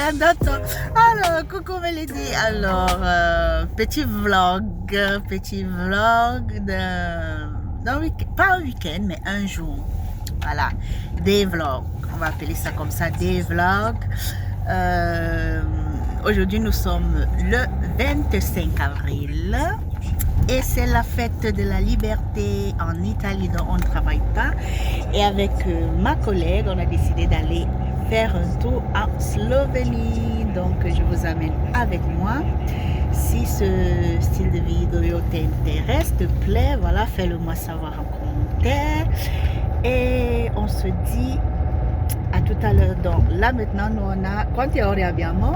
rien d'autre. Alors, coucou Mélodie. Alors, petit vlog pas un week-end, mais un jour. Voilà, des vlogs. On va appeler ça comme ça, des vlogs. Aujourd'hui, nous sommes le 25 avril. Et c'est la fête de la liberté en Italie, donc on ne travaille pas. Et avec ma collègue, on a décidé d'aller faire un tour en Slovénie. Donc je vous amène avec moi. Si ce style de vidéo t'intéresse, te plaît, voilà, fais-le moi savoir en commentaire. Et on se dit à tout à l'heure. Donc là maintenant, nous on a... Quanti ore abbiamo?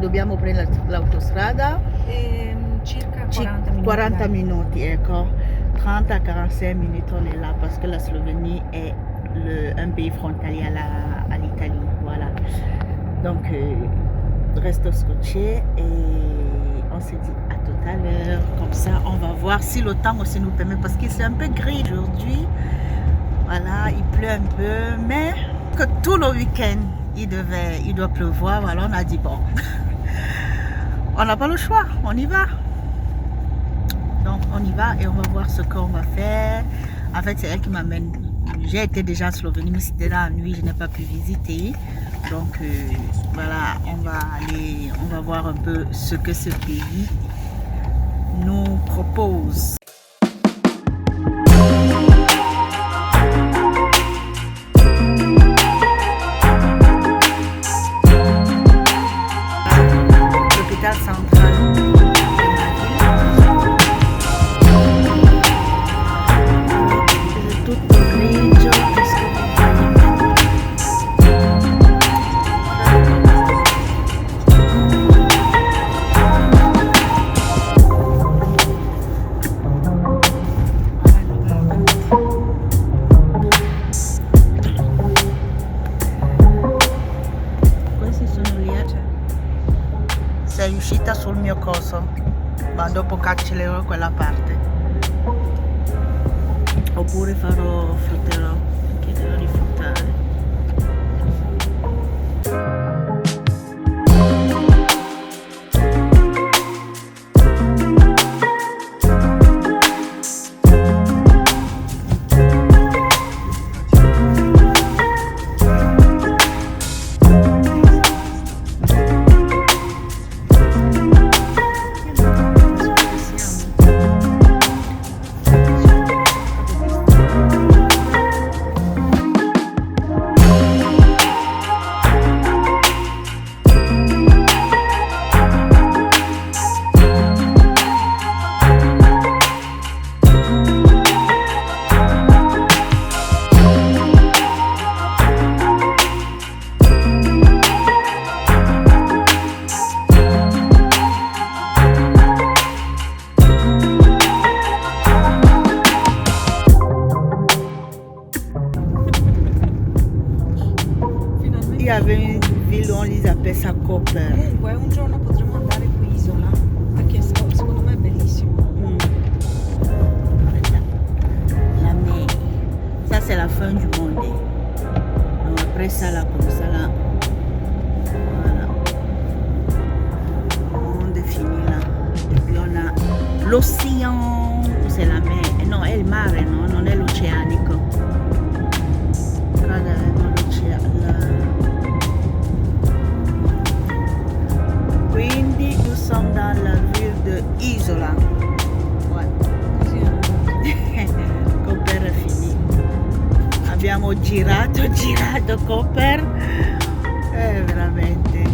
Dobbiamo prendere l'autostrada? Circa 40 minuti. 40 minuti, ecco. 30 à 45 minutes on est là parce que la Slovénie est un pays frontalier à l'Italie. Voilà. Donc, reste scotché et on se dit à tout à l'heure. Comme ça, on va voir si le temps aussi nous permet parce que c'est un peu gris aujourd'hui. Voilà, il pleut un peu, mais que tout le week-end, il doit pleuvoir. Voilà, on a dit bon, on n'a pas le choix, on y va. Donc on y va et on va voir ce qu'on va faire. En fait, c'est elle qui m'amène. J'ai été déjà en Slovénie, mais c'était la nuit, je n'ai pas pu visiter. Donc voilà, on va voir un peu ce que ce pays nous propose. L'hôpital central. Sei uscita sul mio coso, ma dopo cancellerò quella parte. Oppure frutterò, chiederò di fruttare. Il y avait une ville où on les appelle ça Koper. Comunque un giorno potremmo andare qui Isola, perché secondo me è bellissimo. La mer. Ça c'est la fin du monde. Donc après ça là, comme ça là. Voilà. Le monde est fini là. Et puis on a l'océan. C'est la mer. Non, è il mare, no? Non è l'oceanico. Quindi nous sommes dans la ville de Isola. Ouais. Koper è finito. Abbiamo girato Koper. Veramente.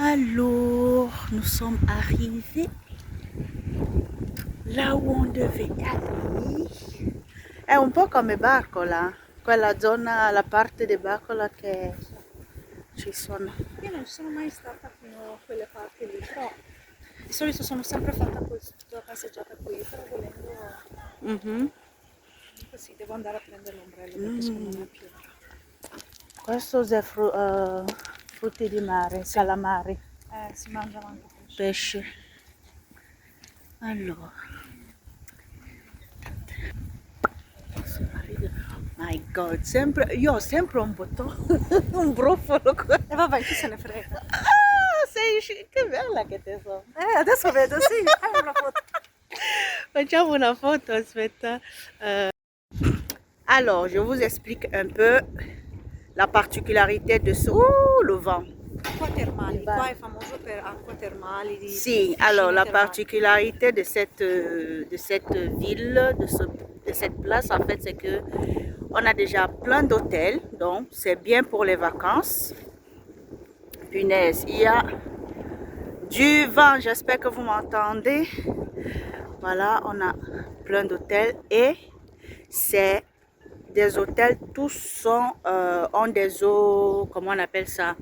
Alors, nous sommes arrivés là où on devait aller. È un po' come Barcola, quella zona, la parte di Barcola che ci sono. Io non sono mai stata fino a quelle parti lì, però di solito sono sempre fatta questa passeggiata qui, però volendo Mhm. così devo andare a prendere l'ombrello perché secondo me piove. Questo è frutti di mare, calamari, Si mangiano anche pesce. pesce. Allora. My God, io ho sempre un bottone, un brufolo qua. E vabbè, chi se ne frega. Ah, che bella che te so. Adesso vedo, sì, fai una foto. Facciamo una foto, aspetta. Alors, je vous explique un peu la particularité de ce... le vent. Acqua termali, qua è famoso per acqua termali. Si, alors la particularité de cette ville, de cette place, en fait, c'est que on a déjà plein d'hôtels, donc c'est bien pour les vacances. Punaise, il y a du vent, j'espère que vous m'entendez. Voilà, on a plein d'hôtels et c'est des hôtels, tous ont des eaux, comment on appelle ça,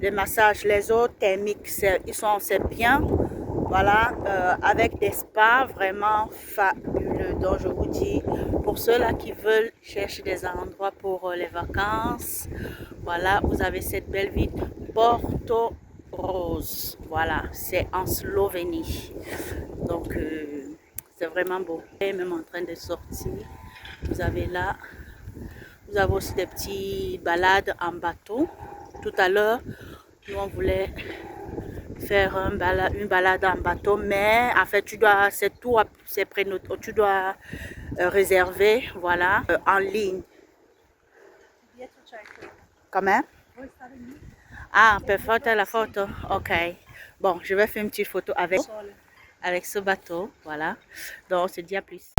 les massages, les eaux thermiques, c'est bien, voilà, avec des spas vraiment fabuleux. Donc je vous dis, pour ceux-là qui veulent chercher des endroits pour les vacances, voilà, vous avez cette belle ville, Porto Rose, voilà, c'est en Slovénie. Donc c'est vraiment beau. Et même en train de sortir, vous avez là, vous avez aussi des petites balades en bateau. Tout à l'heure, nous on voulait faire une balade en bateau, mais en fait c'est tout, tu dois réserver, voilà, en ligne. Comment? Ah, per faire la photo, ok. Bon, je vais faire une petite photo avec ce bateau, voilà. Donc on se dit à plus.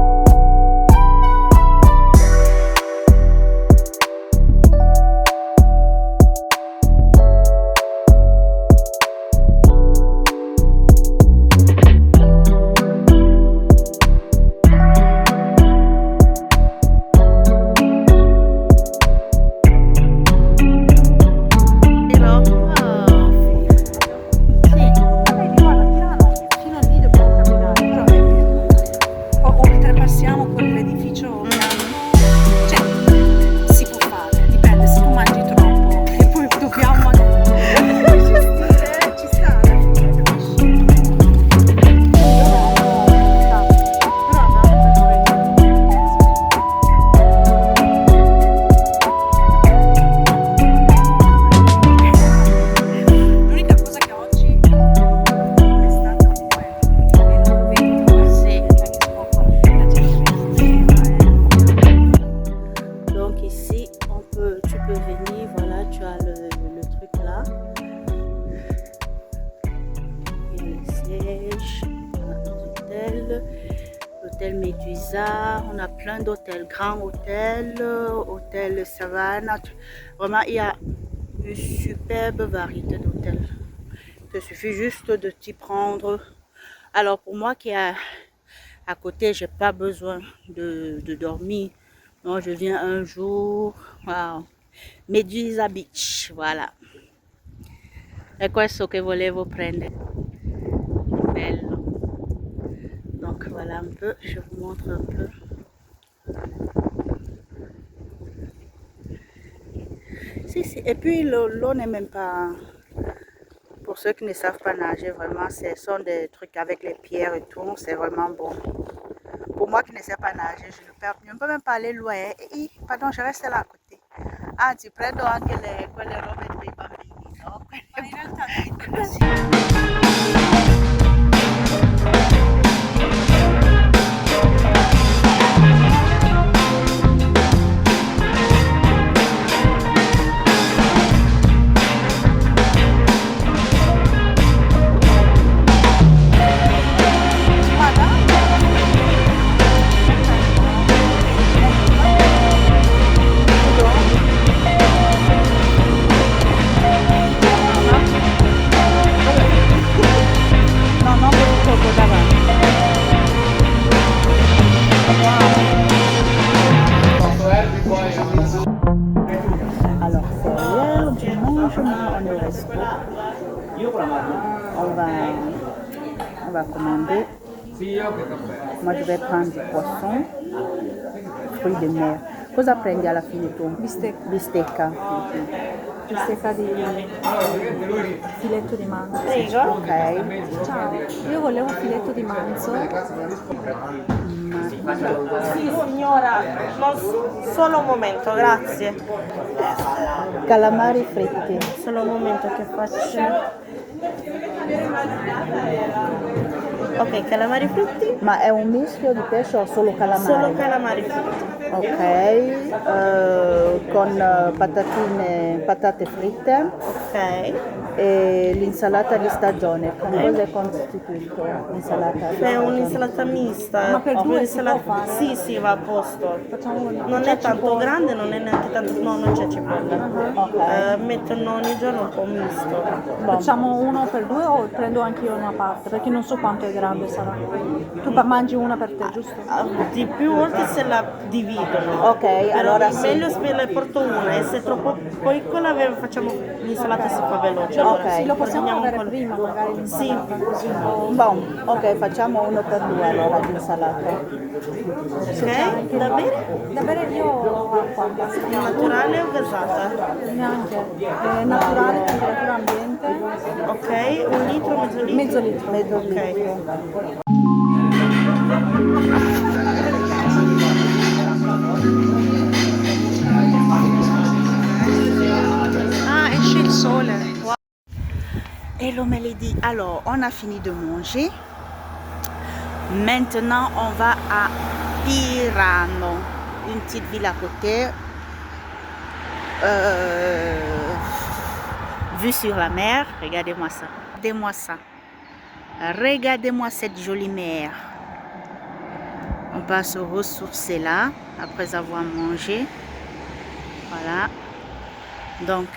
L'hôtel Médusa, on a plein d'hôtels, grands hôtels, hôtel Savane. Vraiment, il y a une superbe variété d'hôtels. Il suffit juste de t'y prendre. Alors pour moi qui est à côté, j'ai pas besoin de dormir. Non, je viens un jour. Wow. Medusa Beach, voilà. E questo che volevo prendere. Bello. Donc voilà un peu, je vous montre un peu. Si. Et puis l'eau n'est même pas, pour ceux qui ne savent pas nager, vraiment, ce sont des trucs avec les pierres et tout, c'est vraiment bon. Pour moi qui ne sais pas nager, je ne peux même pas aller loin. Pardon, je reste là à côté. Anzi, prendo anche quelle robe dei bambini, no? Ma in realtà così. va commander. Moi, je vais prendre du poisson, fruits de mer. Cosa prendi alla fine tu? Bistecca. Bistecca. Bistecca di filetto di manzo. Prego. Ok. Ciao, io volevo un filetto di manzo. Sì, signora, solo un momento, grazie. Calamari fritti. Solo un momento che faccio. Ok, calamari fritti? Ma è un mischio di pesce o solo calamari? Solo calamari fritti. Ok, con patate fritte Ok. e l'insalata di stagione. Con cosa è costituito l'insalata di È stagione? un'insalata mista. Ma per Ho due un'insalata- si può fare? Sì, sì, va a posto. Facciamo una. Non è tanto grande, non è neanche tanto. No, non c'è cipolla. Ok. Mettono ogni giorno un po' misto. Facciamo uno per due o prendo anche io una parte? Perché non so quanto è grande sarà. Tu mangi una per te, giusto? Di più volte se la dividono. Ok, Però allora è sì. meglio se ne porto una e se è troppo piccola facciamo l'insalata si fa veloce. Ok. Allora, Sì, lo possiamo ordiniamo un avere po'. prima magari Sì, l'insalata, così un po'. Bon, ok, facciamo uno per due allora di insalata. ok, da bere? Da bere io ho acqua. Naturale o gasata? Neanche. Naturale, temperatura ambiente. Ok, un litro, mezzo litro? Mezzo litro. Mezzo Ok. litro. Ah, esce il sole. Hello Melody, alors on a fini de manger. Maintenant on va à Pirano, une petite ville à côté. Vue sur la mer, regardez-moi ça. Regardez-moi ça. Regardez-moi cette jolie mer. On va se ressourcer là après avoir mangé. Voilà. Donc,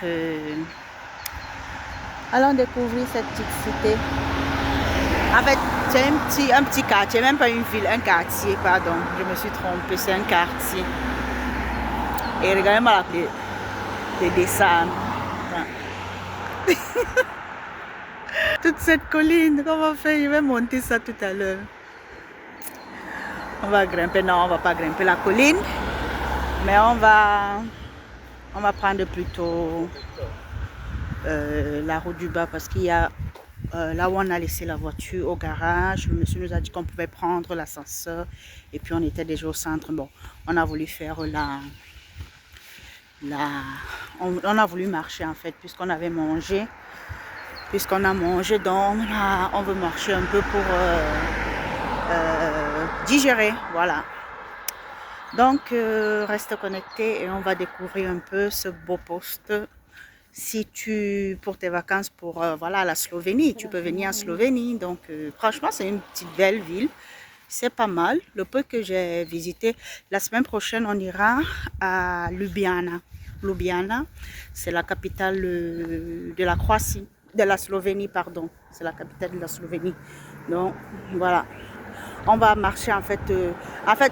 allons découvrir cette petite cité. En fait, c'est un petit quartier, même pas une ville, un quartier, pardon. Je me suis trompée, c'est un quartier. Et regardez-moi les dessins. Toute cette colline, comment on fait? Je vais monter ça tout à l'heure. On va grimper, non, on va pas grimper la colline, mais on va prendre plutôt la route du bas parce qu'il y a là où on a laissé la voiture au garage. Le monsieur nous a dit qu'on pouvait prendre l'ascenseur et puis on était déjà au centre. Bon, on a voulu faire on a voulu marcher en fait puisqu'on avait mangé. Puisqu'on a mangé, donc on veut marcher un peu pour digérer, voilà. Donc reste connecté et on va découvrir un peu ce beau poste. Si pour tes vacances pour voilà, la Slovénie, tu peux venir en Slovénie. Donc franchement c'est une petite belle ville, c'est pas mal. Le peu que j'ai visité, la semaine prochaine on ira à Ljubljana. Ljubljana, c'est la capitale de la Croatie. De la Slovénie, pardon. C'est la capitale de la Slovénie. Donc, voilà. On va marcher en fait.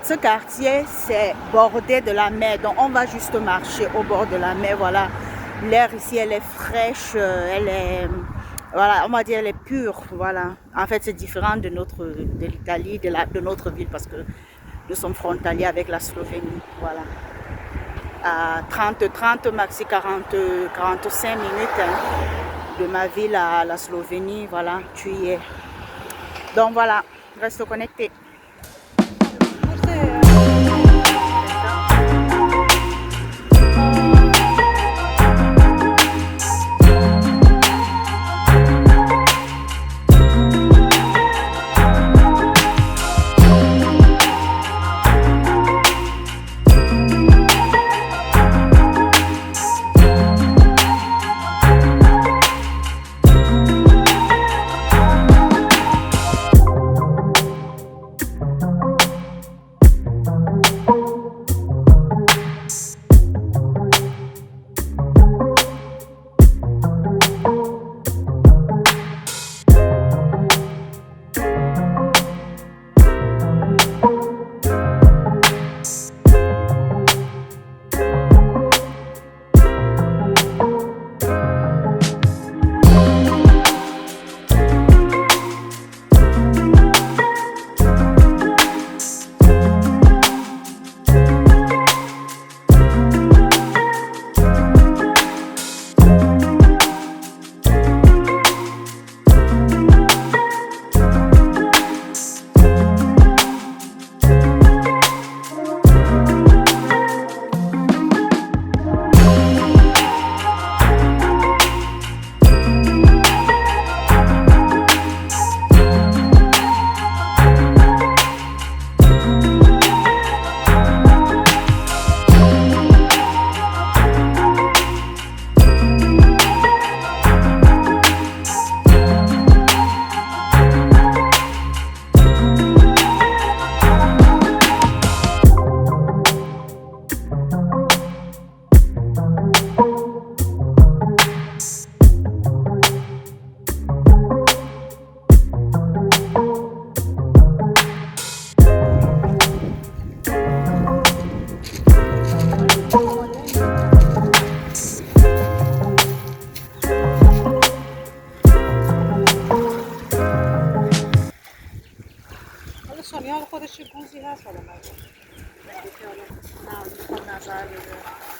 Ce quartier, c'est bordé de la mer. Donc, on va juste marcher au bord de la mer. Voilà. L'air ici, elle est fraîche. Elle est... Voilà, on va dire, elle est pure. Voilà. En fait, c'est différent de l'Italie, de notre ville, parce que nous sommes frontaliers avec la Slovénie. Voilà. À 30, maxi 45 minutes. De ma ville à la Slovénie, voilà, tu y es. Donc voilà, reste connecté.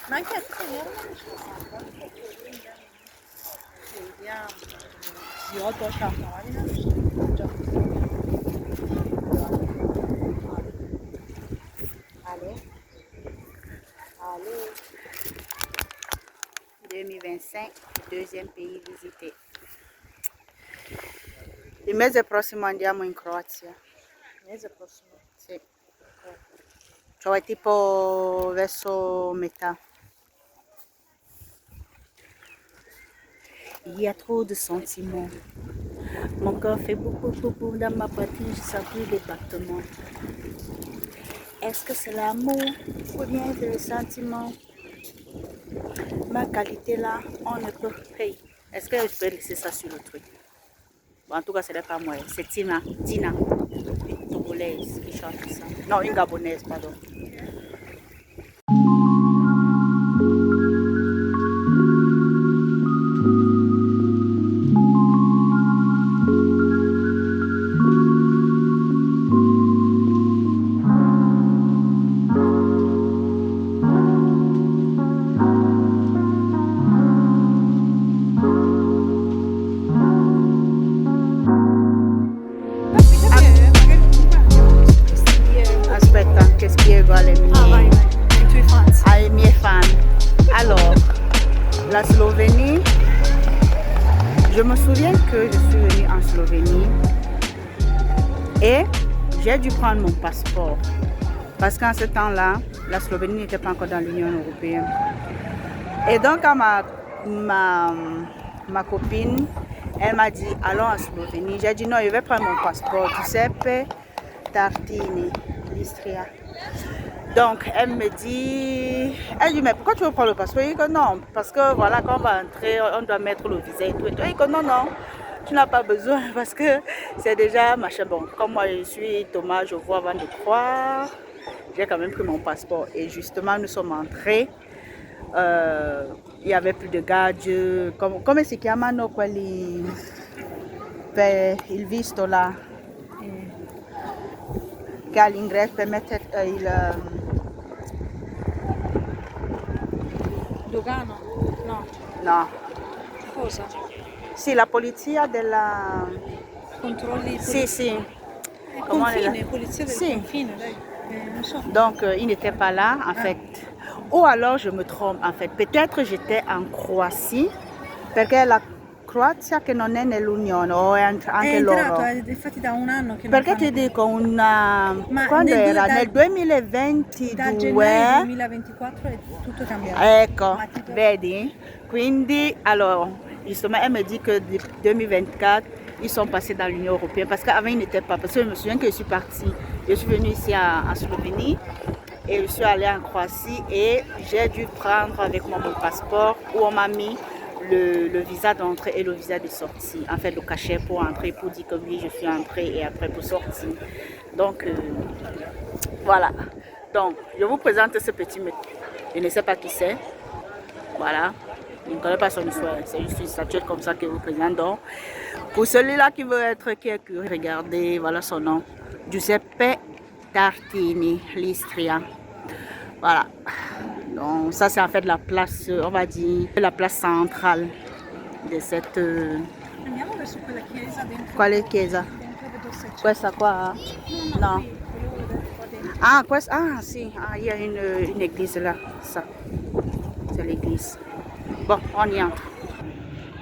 Ma anche a te vediamo. Io ho Allez. Allez. 2025, deuxième pays visité. Il mese prossimo andiamo in Croazia. Il mese prossimo. Sì. Cioè tipo verso metà. Il y a trop de sentiments. Mon cœur fait beaucoup dans ma poitrine, je sens plus les battements. Est-ce que c'est l'amour ou bien c'est le sentiment? Ma qualité là, on ne peut. Hey, est-ce que je peux laisser ça sur le truc? Bon, en tout cas, ce n'est pas moi, c'est Tina, une Togolaise qui chante ça. Non, une Gabonaise, pardon. Aspetta, che spiego alle mie, Vai, ai tuoi fans. ai miei fan. Alors, la Slovénie, je me souviens que je suis venue en Slovénie et j'ai dû prendre mon passeport parce qu'en ce temps-là, la Slovénie n'était pas encore dans l'Union européenne. Et donc, quand ma copine, elle m'a dit, allons en Slovénie. J'ai dit, non, je vais prendre mon passeport. Giuseppe Tartini, l'Istria. Donc, elle dit, mais pourquoi tu veux prendre le passeport? Il dit que non, parce que voilà, quand on va entrer, on doit mettre le visa et tout. Et tout. Il dit que non, non, tu n'as pas besoin parce que c'est déjà machin. Bon, comme moi je suis Thomas, je vois avant de croire, j'ai quand même pris mon passeport. Et justement, nous sommes entrés. Il n'y avait plus de garde. Come si chiamano quelli per il visto là? Che all'ingresso per mettere il... Dogano? No. No. Cosa? Sì, la polizia della... Controlli? Sì, sì. Confine, polizia del Sì. confine, dai. Non so. Donc, il n'était pas là, en fait. Ou alors, je me trompe, en fait. Peut-être j'étais en Croatie, perché la Croazia che non è nell'Unione, o è anche entrato, loro. infatti da un anno che non Perché ti fanno- dico, quando nel era? due- Nel da gennaio 2022? 2024 è tutto cambiato. Ecco, Ma tipo- vedi? Quindi, alors, justement, elle me dit que depuis 2024, ils sont passés dans l'Union européenne. Parce qu'avant, ils n'étaient pas. Parce que je me souviens que je suis partie. Je suis venue ici en Slovénie et je suis allée en Croatie et j'ai dû prendre avec moi mon passeport où on m'a mis le visa d'entrée et le visa de sortie. En fait, le cachet pour entrer, pour dire que oui, je suis entrée et après pour sortir. Donc, voilà. Donc, je vous présente ce petit mec. Je ne sais pas qui c'est. Voilà. Je ne connais pas son histoire. C'est juste une statuette comme ça que je vous présente. Donc, pour celui-là qui veut être qui est curieux, regardez, voilà son nom. Giuseppe Tartini, l'Istria. Voilà. Donc, ça, c'est en fait la place, on va dire, la place centrale de cette. Andiamo verso quella chiesa dentro. Quale chiesa? Dentro vedo se c'è. Questa qua? No. Qui, volevo vedere qua dentro. Ah, si, il y a une église là, ça. C'est l'église. Bon, on y entre.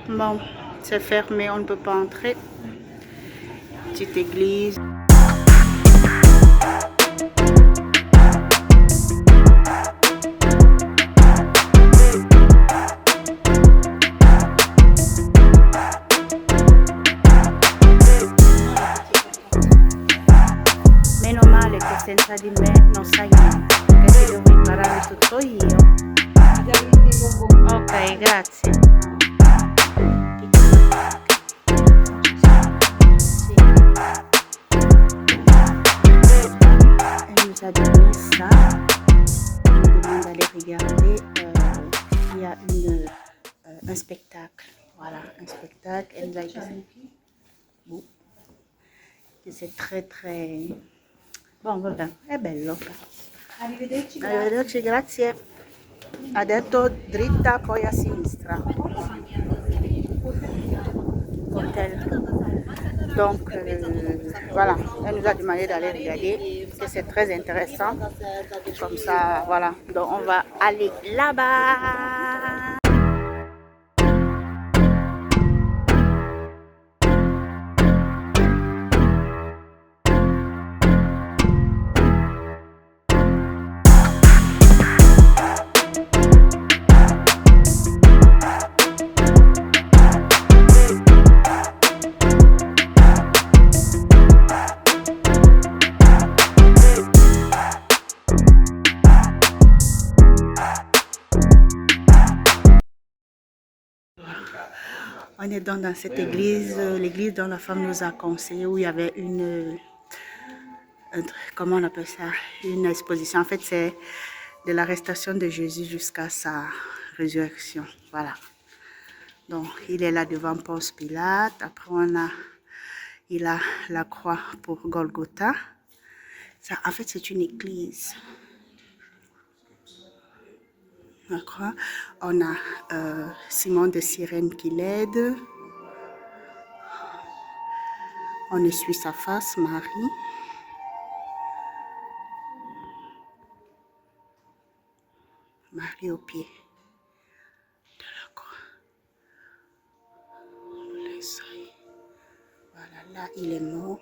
Bon, c'est fermé, on ne peut pas entrer. Petite église. Meno male che senza di me non sai niente, perché devo imparare tutto io. Ok, grazie. Sì. Elle nous a donné ça. Elle nous demande d'aller regarder. Il y a un spectacle. Voilà, un spectacle. Elle nous a dit bon, que c'est très très... Bon, vabbè, è bello. Arrivederci. Arrivederci, grazie. Ha detto dritta, poi a sinistra. Hôtel. Donc, voilà, elle nous a demandé d'aller regarder, que c'est très intéressant. Comme ça, voilà. Donc, on va aller là-bas. On est dans cette église, l'église dont la femme nous a conseillé, où il y avait comment on appelle ça, une exposition. En fait, c'est de l'arrestation de Jésus jusqu'à sa résurrection. Voilà. Donc, il est là devant Ponce Pilate. Après, il a la croix pour Golgotha. Ça, en fait, c'est une église. La croix. On a Simon de Cyrène qui l'aide. On essuie sa face, Marie. Marie au pied de la croix. Voilà, là, il est mort.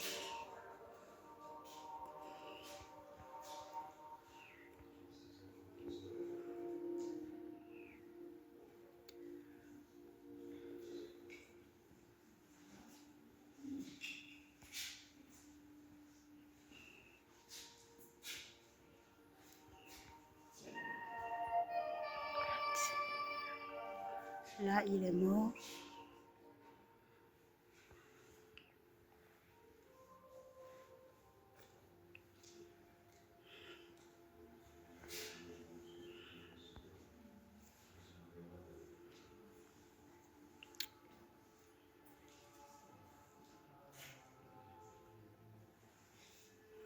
Là, il est mort.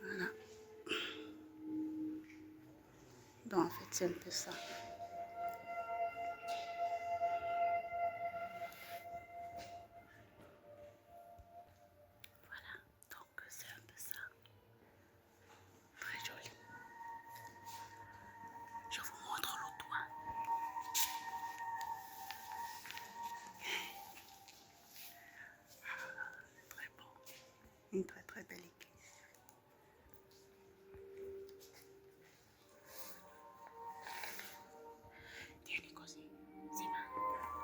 Voilà. Donc, en fait, c'est un peu ça. Une très très belle église. Tieni così. Sì, ma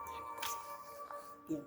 tieni così. Tieni.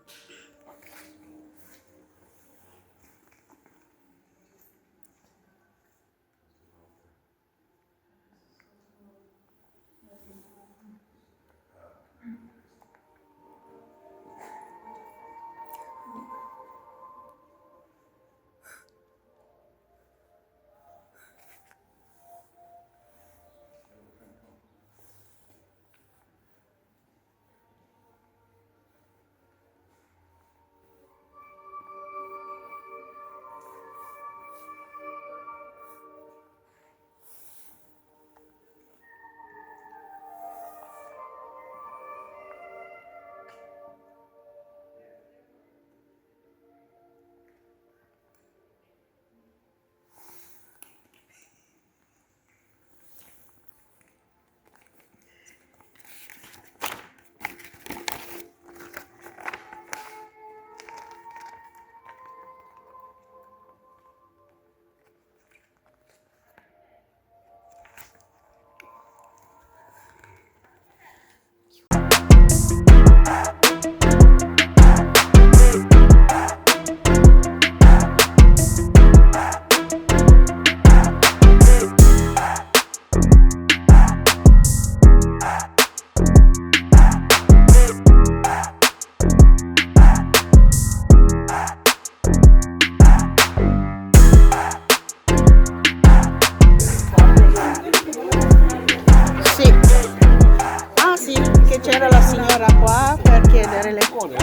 C'era la signora qua per chiedere le cose.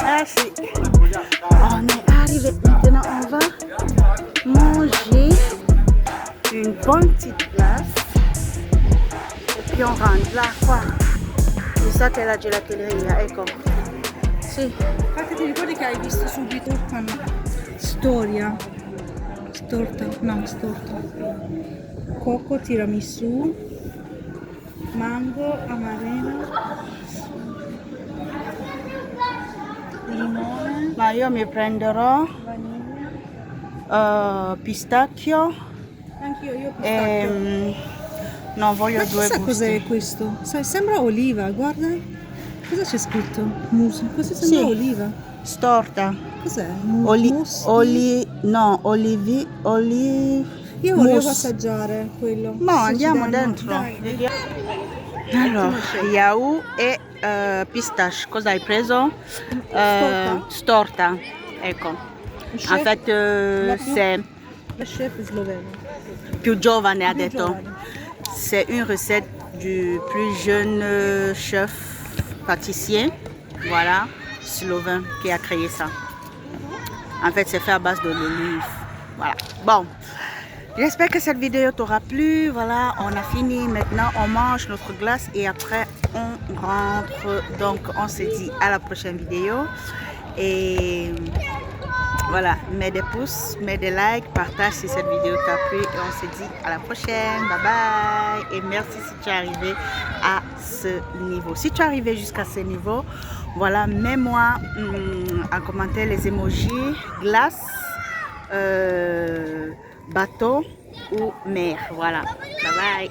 Ah sì. On est arrivé maintenant, on va bonne petite glace. Et puis on rentre là, qua. Mi sa che è la gelateria, ecco. Sì. Infatti ti ricordi che hai visto subito storia? Storta, no, storta. Cocco, tiramisù, mango, amarena, limone, Ma io mi prenderò vaniglia. pistacchio Anch'io, io pistacchio. e no, voglio Ma due chissà gusti. cos'è questo? Sembra oliva, guarda. Cosa c'è scritto? Muso. Questo sembra Sì. oliva. Storta. Cos'è? No, olivi. Io volevo mousse. assaggiare quello. Ma Se ci andiamo danno- dentro. Dai. Vediamo. Allora, yaourt e pistache. Cosa hai preso? Storta. Ecco. Il En chef- fait, la più- c'est lo chef sloveno. più giovane, ha Più detto. giovane. C'est une recette du plus jeune chef pâtissier, voilà, slovène, qui a créé ça. En fait, c'est fait à base de l'olive. Voilà. Bon, j'espère que cette vidéo t'aura plu. Voilà, on a fini. Maintenant, on mange notre glace et après, on rentre. Donc, on se dit à la prochaine vidéo. Et voilà, mets des pouces, mets des likes, partage si cette vidéo t'a plu. Et on se dit à la prochaine. Bye bye. Et merci si tu es arrivé à ce niveau. Si tu es arrivé jusqu'à ce niveau, voilà, mets-moi en commentaire les emojis glace, bateau ou mer. Voilà. Bye bye.